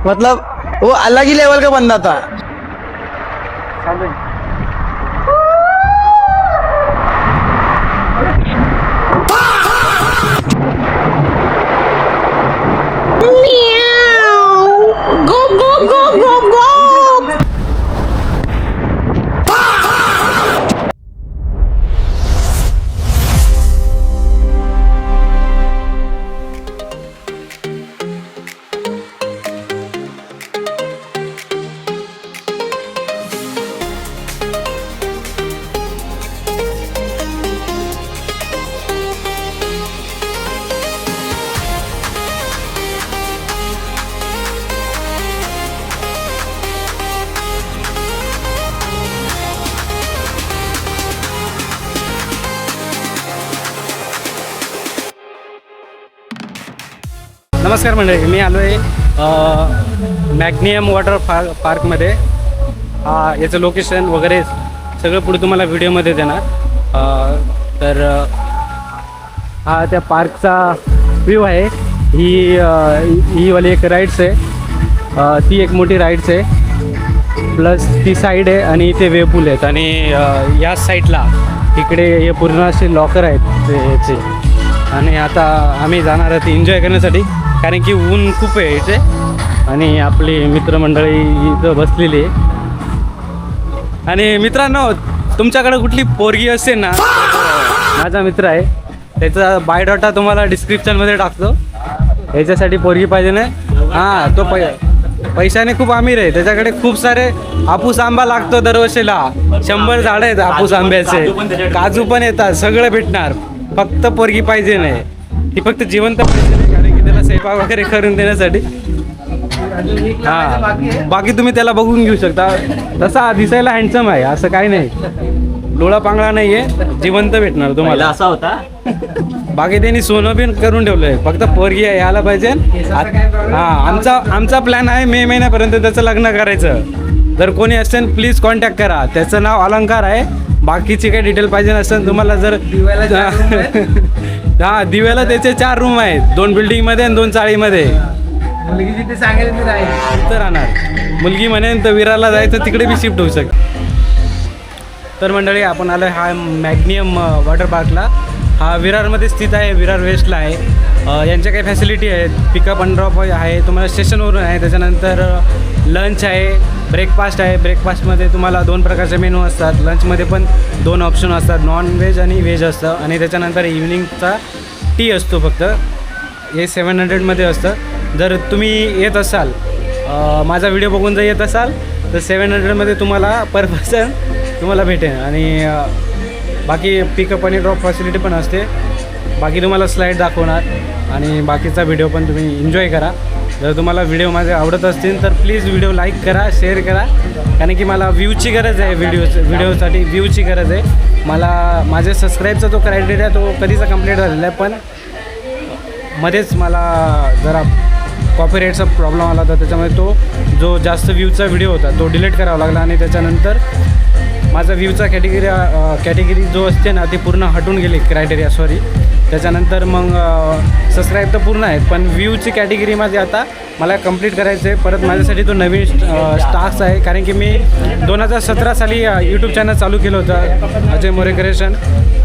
मतलब वो अलग ही लेवल का बंदा था। नमस्कार मंडळी, मी आलो आहे मॅग्नियम वॉटर पार्कमध्ये. याचं लोकेशन वगैरे सगळं पुढे तुम्हाला व्हिडिओमध्ये देणार. तर हा त्या पार्कचा व्ह्यू आहे. ही वाली एक राईड्स आहे, ती एक मोठी राईड्स आहे, प्लस ती साईड आहे आणि इथे वे पूल आहेत. आणि या साईडला इकडे हे पूर्ण असे लॉकर आहेत याचे. आणि आता आम्ही जाणार आहोत एन्जॉय करण्यासाठी, कारण की ऊन खूप आहे इथे. आणि आपली मित्रमंडळी इथं बसलेली आहे. आणि मित्रांनो, तुमच्याकडे कुठली पोरगी असते ना, माझा मित्र आहे, त्याचा बायोडाटा तुम्हाला डिस्क्रिप्शनमध्ये टाकतो. याच्यासाठी पोरगी पाहिजे ना. हां, तो पैशाने खूप अमीर आहे. त्याच्याकडे खूप सारे हापूस आंबा लागतो दरवर्षीला. 100 झाडं आहेत हापूस आंब्याचे, काजू पण येतात, सगळं भेटणार. फक्त पोरगी पाहिजे नाही, ती फक्त जिवंत पाहिजे नाही, कारण की त्याला स्वयंपाक वगैरे करून देण्यासाठी. हां, बाकी तुम्ही त्याला बघून घेऊ शकता. तसा दिसायला हँडसम आहे, असं काही नाही, डोळा पांगळा नाही आहे, जिवंत भेटणार तुम्हाला. असा होता. बाकी त्यांनी सोनं बिन करून ठेवलं आहे, फक्त पोरगी यायला पाहिजे. हां, आमचा प्लॅन आहे मे महिन्यापर्यंत त्याचं लग्न करायचं. जर कोणी असेल प्लीज कॉन्टॅक्ट करा. त्याचं नाव अलंकार आहे. बाकीची काही डिटेल पाहिजे नसेल तुम्हाला, जर हां, दिव्याला त्याचे 4 रूम आहेत, 2 बिल्डिंगमध्ये आणि 2 चाळीमध्ये. मुलगी जिथे सांगेल मी तिथं राहणार. मुलगी म्हणेन तर विरारला जायचं, तिकडे बी शिफ्ट होऊ शकते. तर मंडळी, आपण आलो हा मॅग्नियम वॉटर पार्कला. हा विरारमध्ये स्थित आहे, विरार वेस्टला आहे. यांच्या काही फॅसिलिटी आहेत. पिकअप अँड ड्रॉप आहे, तुम्हाला स्टेशनवरून आहे. त्याच्यानंतर लंच आहे, ब्रेकफास्ट आहे. ब्रेकफास्टमध्ये तुम्हाला 2 प्रकारचे मेनू असतात. लंचमध्ये पण 2 ऑप्शन असतात, नॉन व्हेज आणि व्हेज असतं. आणि त्याच्यानंतर इव्हिनिंगचा टी असतो फक्त. हे 700मध्ये असतं. जर तुम्ही येत असाल, माझा व्हिडिओ बघून जर येत असाल तर 700मध्ये तुम्हाला पर पर्सन तुम्हाला भेटेल. आणि बाकी पिकअप आणि ड्रॉप फॅसिलिटी पण असते. बाकी तुम्हाला स्लाईड दाखवणार आणि बाकीचा व्हिडिओ पण तुम्ही एन्जॉय करा. जर तुम्हाला व्हिडिओ माझे आवडत असतील तर प्लीज व्हिडिओ लाईक करा, शेअर करा, कारण की मला व्ह्यूची गरज आहे. व्हिडिओसाठी व्ह्यूची गरज आहे मला. माझे सबस्क्राईबचा जो क्रायटेरिया तो कधीचा कंप्लीट झालेला आहे, पण मध्येच मला जरा कॉपीराईटचा प्रॉब्लेम आला होता. त्याच्यामुळे तो जो जास्त व्ह्यूचा व्हिडिओ होता तो डिलीट करावा लागला. आणि त्याच्यानंतर माझा व्ह्यूचा कॅटेगरी जो असते ना ती पूर्ण हटून गेली, क्रायटेरिया सॉरी. त्याच्यानंतर मग सबस्क्राईब तर पूर्ण आहेत, पण व्ह्यूची कॅटेगरी माझी आता मला कंप्लीट करायचं आहे. परत माझ्यासाठी तो नवीन टास्क आहे, कारण की मी 2017 साली यूट्यूब चॅनल चालू केलं होतं, अजय मोरे क्रिएशन.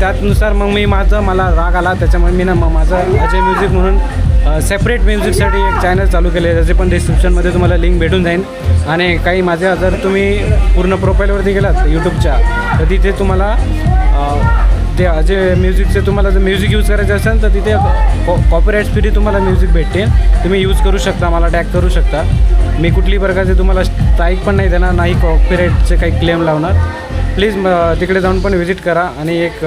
त्यानुसार मग मला राग आला. त्याच्यामुळे मी ना माझं अजय म्युझिक म्हणून सेपरेट म्युझिकसाठी एक चॅनल चालू केले आहे. त्याचे पण डिस्क्रिप्शनमध्ये तुम्हाला लिंक भेटून जाईल. आणि काही माझ्या जर तुम्ही पूर्ण प्रोफाईलवरती गेलात यूट्यूबच्या, तर तिथे तुम्हाला ते अजय म्युझिकचे तुम्हाला जर म्युझिक यूज करायचं असेल तर तिथे कॉपीराईट फ्री तुम्हाला म्युझिक भेटते. तुम्ही यूज करू शकता, मला टॅग करू शकता. मी कुठल्याही प्रकारचे तुम्हाला स्ट्राईक पण नाही देणार, नाही कॉपीराईटचे काही क्लेम लावणार. प्लीज तिकडे जाऊन पण व्हिजिट करा. आणि एक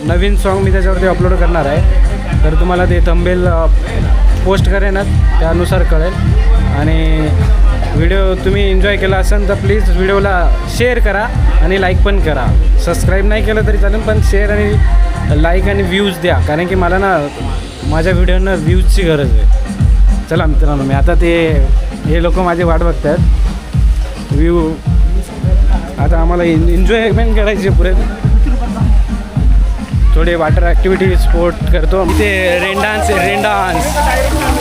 नवीन सॉन्ग मी त्याच्यावरती अपलोड करणार आहे, तर तुम्हाला ते थंबनेल पोस्ट करेनच, त्यानुसार कळेल. आणि व्हिडिओ तुम्ही एन्जॉय केला असेल तर प्लीज व्हिडिओला शेअर करा आणि लाईक पण करा. सबस्क्राईब नाही केलं तरी चालेल, पण शेअर आणि लाईक आणि व्ह्यूज द्या, कारण की मला ना माझ्या व्हिडिओनं व्ह्यूजची गरज आहे. चला मित्रांनो, मी आता हे लोक माझी वाट बघतात. व्ह्यू आता आम्हाला एन्जॉयमेंट करायची पुरे. थोडे वॉटर ॲक्टिव्हिटी स्पोर्ट करतो. इथे रेन डान्स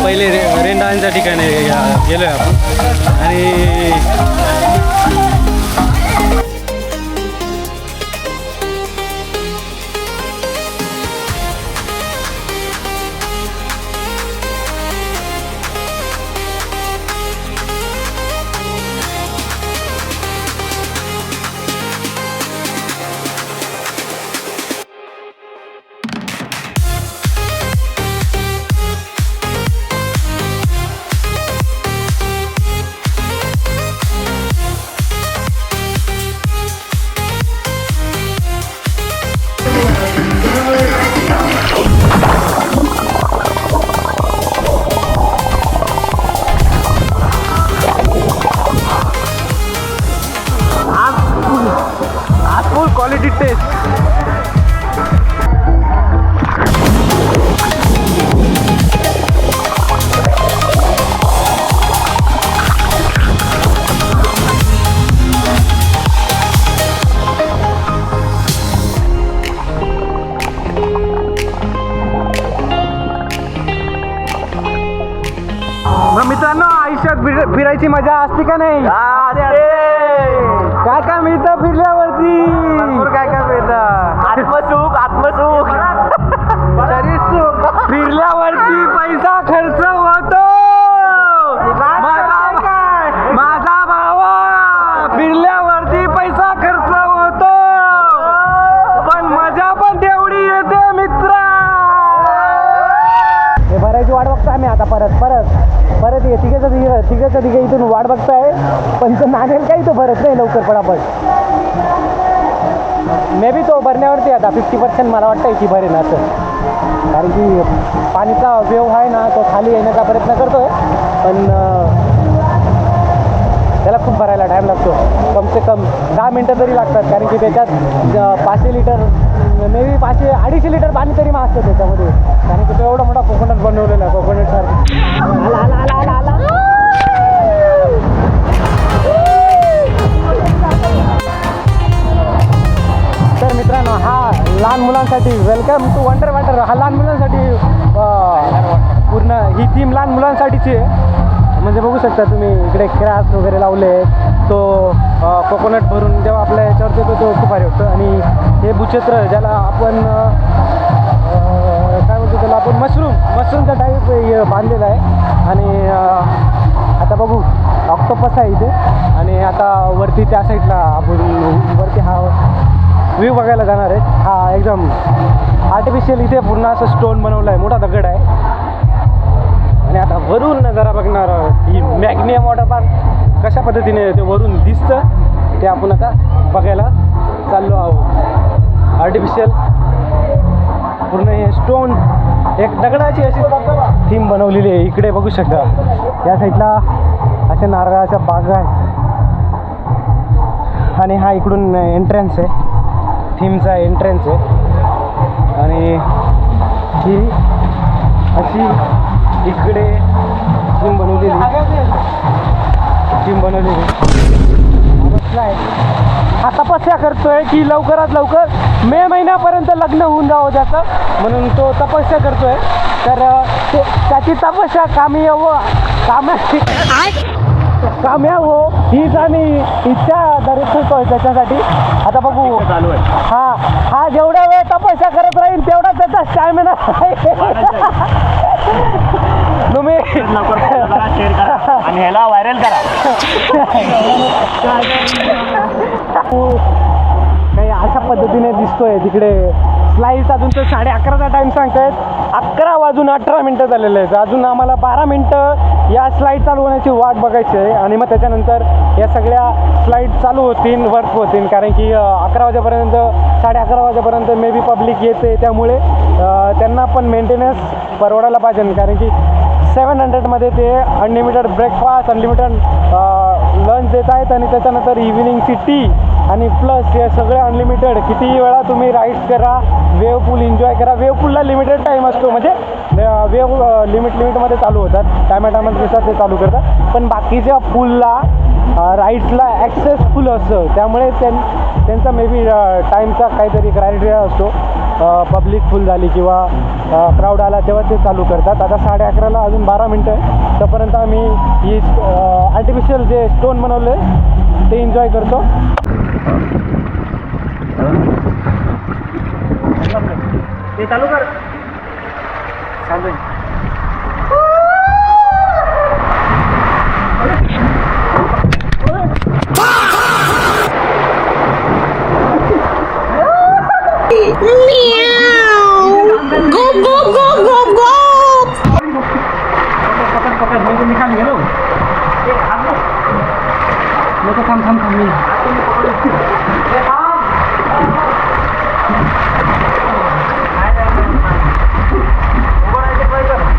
पहिले रेन डान्सच्या ठिकाणी गेलो आहे आपण. आणि फुल क्वालिटी टेस्ट. मित्रांनो, आयुष्यात फिरायची मजा असते का नाही? काय काय मिळतं फिरल्यावरती? काय काय मिळतं? आत्मसुख शरीर सुख. फिरल्यावरती पैसा खर्च होतो. माझा भावा, फिरल्यावरती पैसा खर्च होतो, पण मजा पण तेवढी येते मित्रा. हे भरायची वाट बघतो आम्ही आता. परत ये तिघाचं इथून वाट बघताय, पण तो नाणेल काही तो भरत नाही लवकर पडापड. मे बी तो भरण्यावरती आता 50% मला वाटतं की भरेन असं. कारण की पाणीचा वेव आहे ना, तो खाली येण्याचा प्रयत्न करतोय, पण त्याला खूप भरायला टाईम लागतो. कम से कम 10 मिनटं तरी लागतात. कारण की त्याच्यात 500 लिटर मे बी 250 लिटर पाणी तरी असतं त्याच्यामध्ये. कारण की तो एवढा मोठा कोकोनट बनवलेला आहे. कोकोनट आला. तर मित्रांनो, हा लहान मुलांसाठी वेलकम टू वंडर वॉटर. हा लहान मुलांसाठी पूर्ण ही थीम लहान मुलांसाठीची आहे. म्हणजे बघू शकता तुम्ही इकडे क्राफ्ट वगैरे लावले. तो कोकोनट भरून जेव्हा आपल्या याच्यावर येतो तो खूप भारी वाटतो. आणि हे भूक्षेत्र ज्याला आपण काय म्हणतो त्याला आपण मशरूमचा टाईप बांधलेला आहे. आणि आता बघू ऑक्टोपस आहे इथे. आणि आता वरती त्या साईडला आपण वरती हा व्ह्यू बघायला जाणार आहे. हा एकदम आर्टिफिशियल इथे पूर्ण असं स्टोन बनवलं आहे, मोठा दगड आहे. आणि आता वरून नजारा बघणार ही मॅग्नियम वॉटर पार्क कशा पद्धतीने ते वरून दिसतं ते आपण आता बघायला चाललो आहोत. आर्टिफिशियल पूर्ण हे स्टोन एक दगडाची अशी थीम बनवलेली आहे. इकडे बघू शकता या साईडला अशा नारळाच्या बागा आहेत. आणि हा इकडून एंट्रन्स आहे, थीमचा एंट्रन्स आहे. आणि ही अशी इकडे थीम बनवलेली हा तपस्या करतोय की लवकरात लवकर मे महिन्यापर्यंत लग्न होऊन जावं त्याचं, म्हणून तो तपस्या करतोय. तर त्याची तपस्या काम्या हो हीच आम्ही इच्छा धरतोय त्याच्यासाठी. आता बघू हा जेवढा वेळ तपस्या करत राहील तेवढा त्याचा स्टॅमिना तुम्ही आणि ह्याला व्हायरल करा. काही अशा पद्धतीने दिसतोय तिकडे स्लाईड्स. अजून तर 11:30चा टाईम सांगतायत. 11 वाजून 18 मिनटं झालेले आहेत. अजून आम्हाला 12 मिनटं या स्लाईड चालू होण्याची वाट बघायची आहे. आणि मग त्याच्यानंतर या सगळ्या स्लाईड चालू होतील, वर्क होतील. कारण की 11 वाजेपर्यंत 11:30 वाजेपर्यंत मे बी पब्लिक येते. त्यामुळे त्यांना पण मेंटेनन्स परवडायला पाहिजे. कारण की 700मध्ये ते अनलिमिटेड ब्रेकफास्ट, अनलिमिटेड लंच देत आहेत. आणि त्याच्यानंतर इव्हिनिंगची टी आणि प्लस हे सगळे अनलिमिटेड. कितीही वेळा तुम्ही राईड्स करा, वेव पूल एन्जॉय करा. वेव पूलला लिमिटेड टाईम असतो, म्हणजे वेव लिमिटमध्ये चालू होतात. टायमानुसार ते चालू करतात. पण बाकीच्या पूलला राईड्सला ॲक्सेस फुल असतं. त्यामुळे त्यांचा मे बी टाईमचा काहीतरी क्रायटेरिया असतो. पब्लिक फुल झाली किंवा क्राऊड आला तेव्हा ते चालू करतात. आता 11:30ला अजून 12 मिनटं आहे. तोपर्यंत आम्ही ही आर्टिफिशियल जे स्टोन बनवले ते एन्जॉय करतो. ते चालू कर. चालू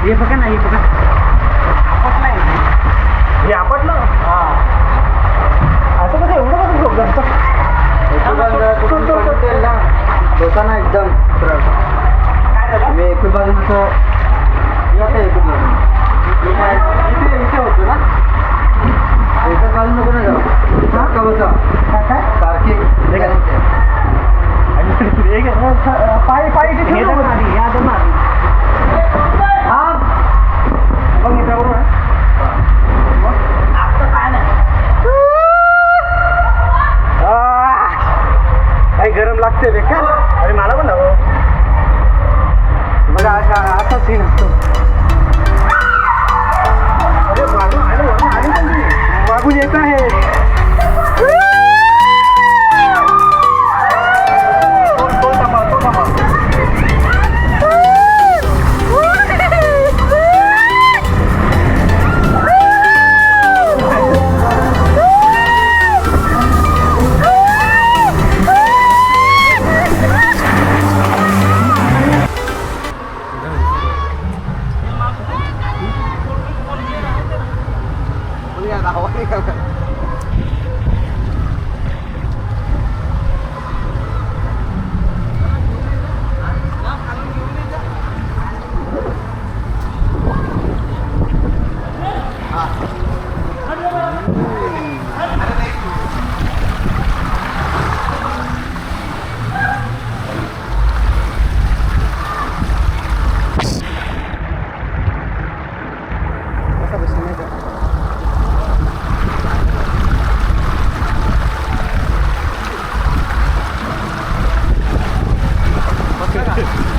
हे बघा नाही बघा आपटलं हे आपटलं. असं कसं एवढं कसं झोप होता ना एकदम काय झालं मी एक बाजून असं इथे होतो ना एका बाजून नको ना जाऊ सारखा बसा काय सारखे पाय पाय बघ मी बरोबर काही गरम लागते बेकार. अरे मला पण हवं बघा असा सीन असतो. अरे मागून येत आहे.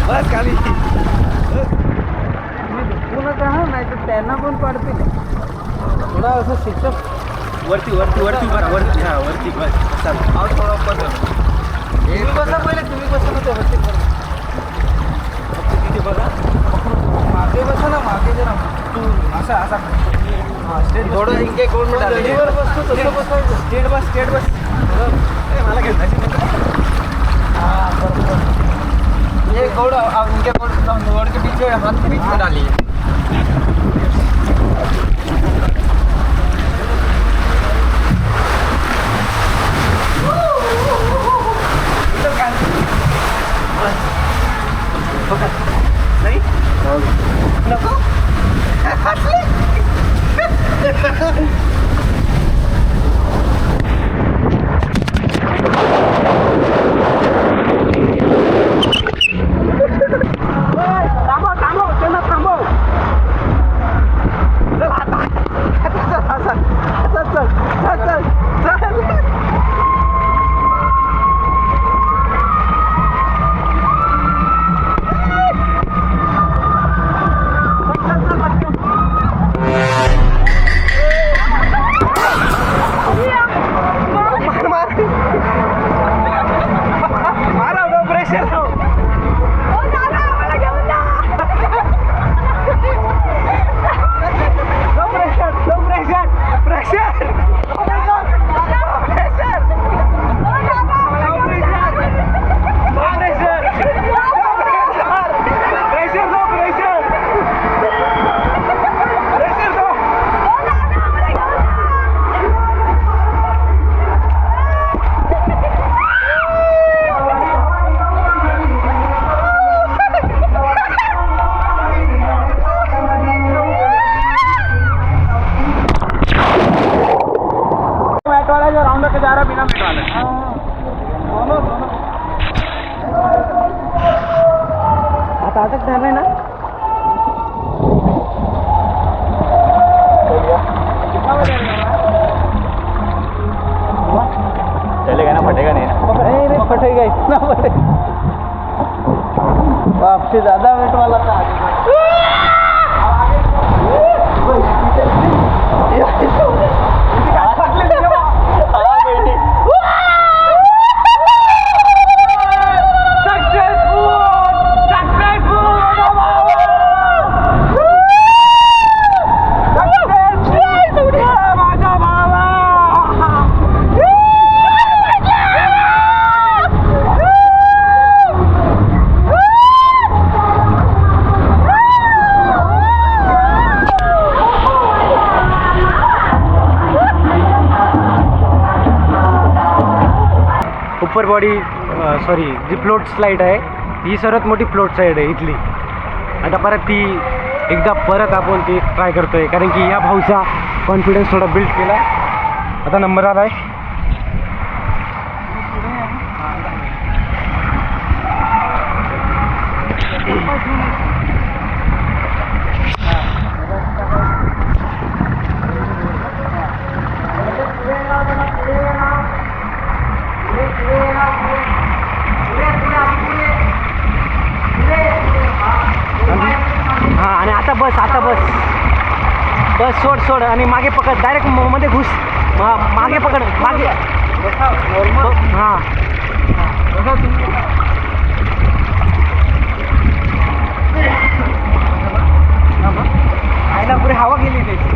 बस खाली नाही तर त्यांना पण पडते थोडा असं शिक्षक वरती वरती वरती वरती हां वरती बस थोडा तुम्ही बसा पहिले तुम्ही बसा ना वरती तिथे बघा मागे बसा ना मागे जरा तू असा असा हां स्टेट थोडं इनके कोण बसतो तसं बसायचं स्टेट बस मला घेऊन हां बरोबर. ये गोड़ उनके गोड़ के पीछे हाथ के बीच में डालिए. नहीं नको जा रहा बिना मेट वाला दोनों अटकणार नाही ना? चलेगा ना, फटेगा नहीं ना? नहीं फटेगा, इतना फटेगा. आपसे ज़्यादा वेट वाला था. अप्पर बॉडी सॉरी जी फ्लोट स्लाईड आहे ही सर्वात मोठी फ्लोट साईड आहे इथली. आता परत ती एकदा परत आपण ती ट्राय करतोय कारण की या भाऊचा कॉन्फिडन्स थोडा बिल्ड केला. आता नंबर आला आहे. हां आणि आता बस बस सोड आणि मागे पकड डायरेक्ट मध्ये घुस. मागे पकड मागे. हां आयला पुढे हवा गेली त्याची.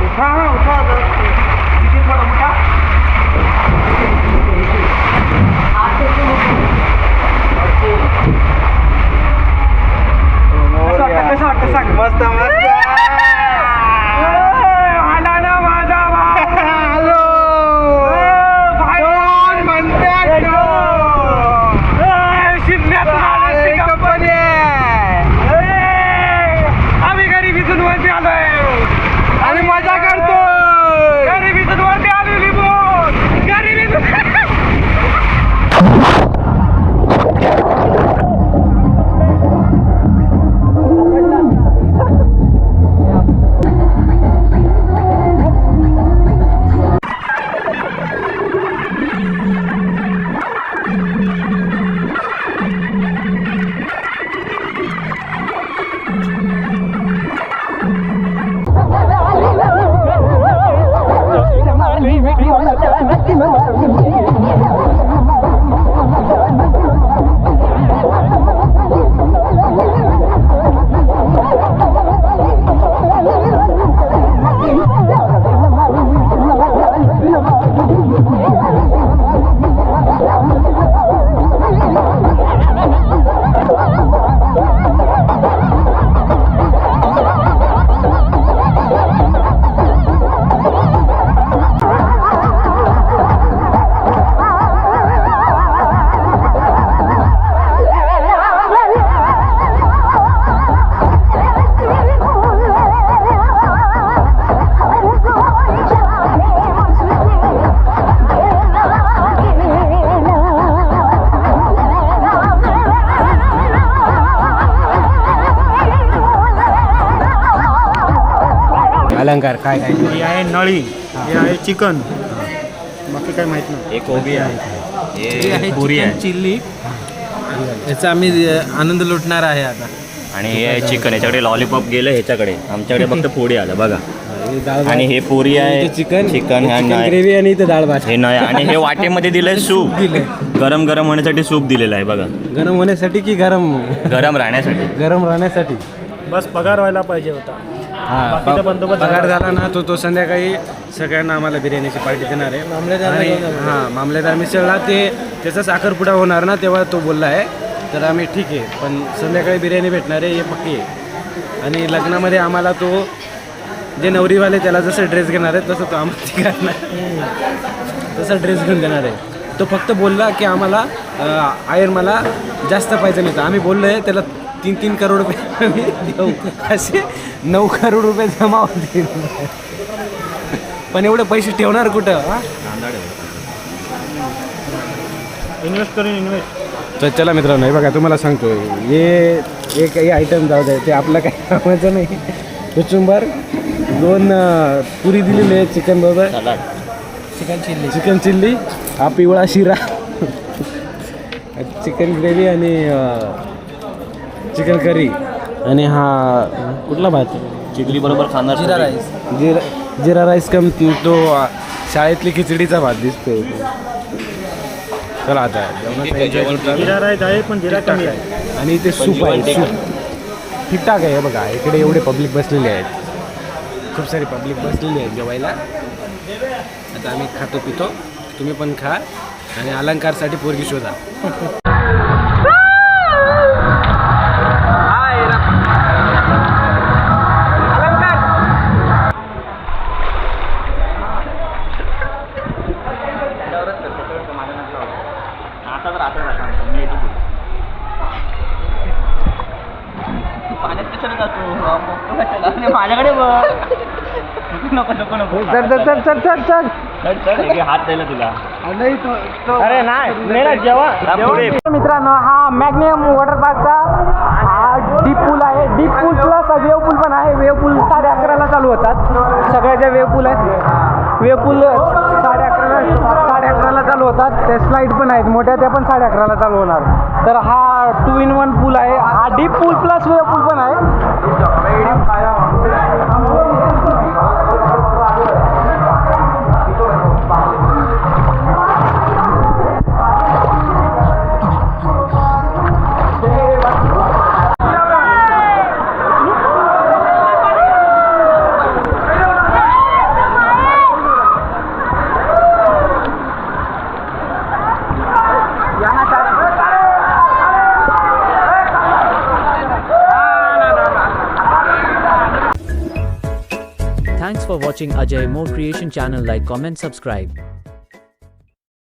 उठा किती थोडा मोठा. कसं वाटतं सांग. मस्त आला ना माझा हॅलो कंपनी. आम्ही गरिबीतून वरती आलोय. आम्ही मजा करतो. गरिबीतून वरती आलेली बोल. गरिबीतून अलंकार काय काय. ही आहे नळी, हे आहे चिकन, बाकी काय माहित नाही. एक कोबी आहे, हे पुरी आहे चिल्ली. याचा आम्ही आनंद लुटणार आहे आता. आणि हे आहे चिकन. याच्याकडे लॉलीपॉप गेलं, ह्याच्याकडे आमच्याकडे फक्त पोळी आलं बघा. आणि हे पुरी आहे, चिकन ग्रेव्ही आणि इथे डाळ भात. हे नाही. आणि हे वाटेमध्ये दिलंय सूप. गरम गरम होण्यासाठी सूप दिलेलं आहे बघा. गरम होण्यासाठी की गरम राहण्यासाठी. गरम राहण्यासाठी. बस पगार व्हायला पाहिजे होता. हां बाकीचा बंदोबस्त पगार झाला ना तो संध्याकाळी सगळ्यांना आम्हाला बिर्याणीची पार्टी देणार आहे. आणि हां मामलेदार मिसळला ते त्याचा साखरपुडा होणार ना तेव्हा तो बोलला आहे. तर आम्ही ठीक आहे पण संध्याकाळी बिर्याणी भेटणार आहे हे पक्की आहे. आणि लग्नामध्ये आम्हाला तो जे नवरीवाले त्याला जसं ड्रेस घेणार आहे तसं तो आम्हाला करणार तसा ड्रेस घेऊन देणार आहे. तो फक्त बोलला की आम्हाला आयर मला जास्त पाहिजे नाही. तर आम्ही बोललो आहे त्याला 3-3 करोड रुपये आम्ही देऊ. असे 9 करोड रुपये जमा होतील. पण एवढे पैसे ठेवणार कुठं. इन्व्हेस्ट करून इन्व्हेस्ट. तर चला मित्रांनो, हे बघा तुम्हाला सांगतो, हे काही आयटम जाऊ द्या, ते आपलं काही कामाचं नाही. कचुंबर, 2 पुरी दिलेली आहे चिकन बरोबर, सलाड, चिकन चिल्ली, हा पिवळा शिरा, चिकन ग्रेव्ही आणि चिकन करी, आणि हा कुठला भात, चिकली बरोबर खाणार जिरा राईस कम तो शाळेतली खिचडीचा भात दिसतोय. चला आता जिरा राईस आहे पण जिरा कमी आहे. आणि इथे सूप आहे, सूप ठीकठाक आहे. हे बघा इकडे एवढे पब्लिक बसलेले आहेत, खूप सारी पब्लिक बसलेली आहेत जेवायला. आता आम्ही खातो पितो, तुम्ही पण खा आणि अलंकारसाठी पोरगी शोधा. माझ्याकडे नको नको नको हात द्यायला तुला. अरे नाही जेव्हा मित्रांनो, हा मॅग्नियम वॉटर पार्कचा हा डीप पूल आहे. डीप पूल प्लस वेव पूल पण आहे. वेव पूल 11:30ला चालू होतात. सगळ्या ज्या वेव पूल आहेत, वेव पूल 11:30ला चालू होतात. त्या स्लाईड पण आहेत मोठ्या, त्या पण 11:30ला चालू होणार. तर हा 2 in 1 पूल आहे. हा डीप पूल प्लस वेव पूल पण आहे. Thanks for watching Ajay More Creation channel. Like, comment, subscribe.